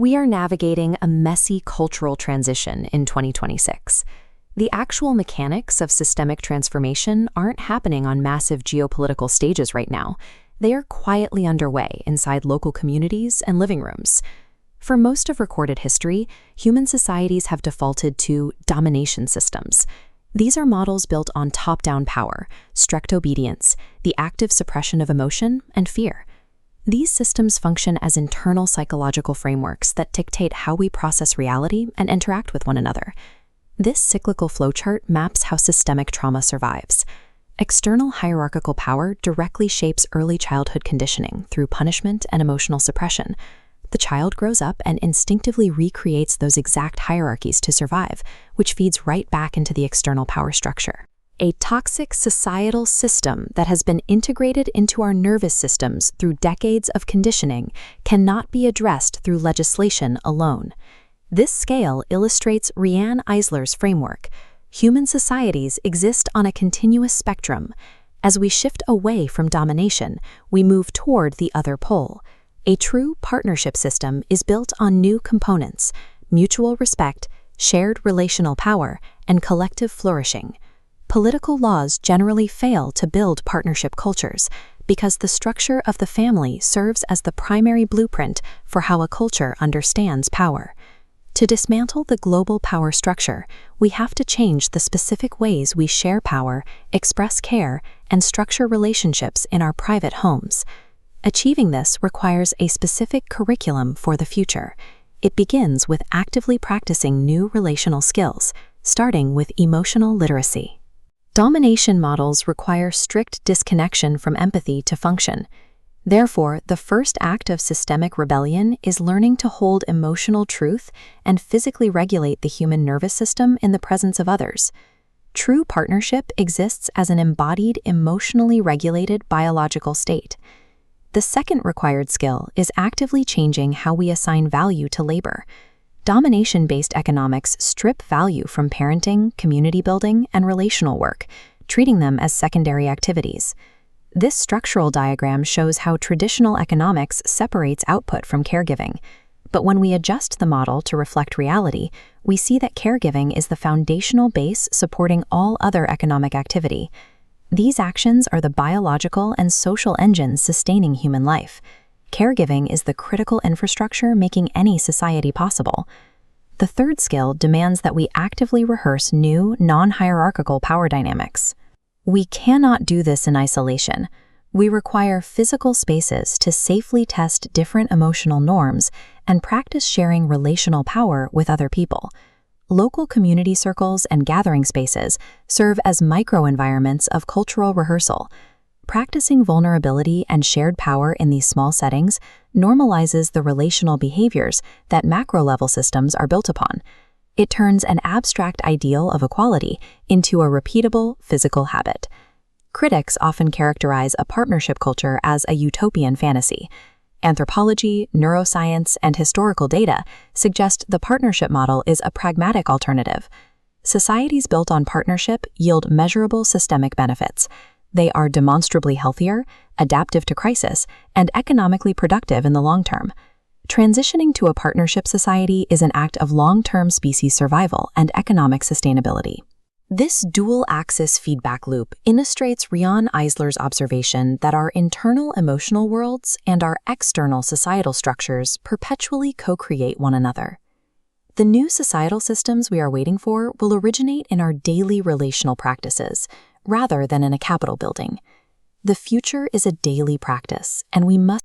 We are navigating a messy cultural transition in 2026. The actual mechanics of systemic transformation aren't happening on massive geopolitical stages right now. They are quietly underway inside local communities and living rooms. For most of recorded history, human societies have defaulted to domination systems. These are models built on top-down power, strict obedience, the active suppression of emotion, and fear. These systems function as internal psychological frameworks that dictate how we process reality and interact with one another. This cyclical flowchart maps how systemic trauma survives. External hierarchical power directly shapes early childhood conditioning through punishment and emotional suppression. The child grows up and instinctively recreates those exact hierarchies to survive, which feeds right back into the external power structure. A toxic societal system that has been integrated into our nervous systems through decades of conditioning cannot be addressed through legislation alone. This scale illustrates Riane Eisler's framework. Human societies exist on a continuous spectrum. As we shift away from domination, we move toward the other pole. A true partnership system is built on new components: mutual respect, shared relational power, and collective flourishing. Political laws generally fail to build partnership cultures because the structure of the family serves as the primary blueprint for how a culture understands power. To dismantle the global power structure, we have to change the specific ways we share power, express care, and structure relationships in our private homes. Achieving this requires a specific curriculum for the future. It begins with actively practicing new relational skills, starting with emotional literacy. Domination models require strict disconnection from empathy to function. Therefore, the first act of systemic rebellion is learning to hold emotional truth and physically regulate the human nervous system in the presence of others. True partnership exists as an embodied, emotionally regulated biological state. The second required skill is actively changing how we assign value to labor. Domination-based economics strip value from parenting, community building, and relational work, treating them as secondary activities. This structural diagram shows how traditional economics separates output from caregiving. But when we adjust the model to reflect reality, we see that caregiving is the foundational base supporting all other economic activity. These actions are the biological and social engines sustaining human life. Caregiving is the critical infrastructure making any society possible. The third skill demands that we actively rehearse new, non-hierarchical power dynamics. We cannot do this in isolation. We require physical spaces to safely test different emotional norms and practice sharing relational power with other people. Local community circles and gathering spaces serve as microenvironments of cultural rehearsal. Practicing vulnerability and shared power in these small settings normalizes the relational behaviors that macro-level systems are built upon. It turns an abstract ideal of equality into a repeatable physical habit. Critics often characterize a partnership culture as a utopian fantasy. Anthropology, neuroscience, and historical data suggest the partnership model is a pragmatic alternative. Societies built on partnership yield measurable systemic benefits. They are demonstrably healthier, adaptive to crisis, and economically productive in the long term. Transitioning to a partnership society is an act of long-term species survival and economic sustainability. This dual-axis feedback loop illustrates Riane Eisler's observation that our internal emotional worlds and our external societal structures perpetually co-create one another. The new societal systems we are waiting for will originate in our daily relational practices, rather than in a Capitol building. The future is a daily practice, and we must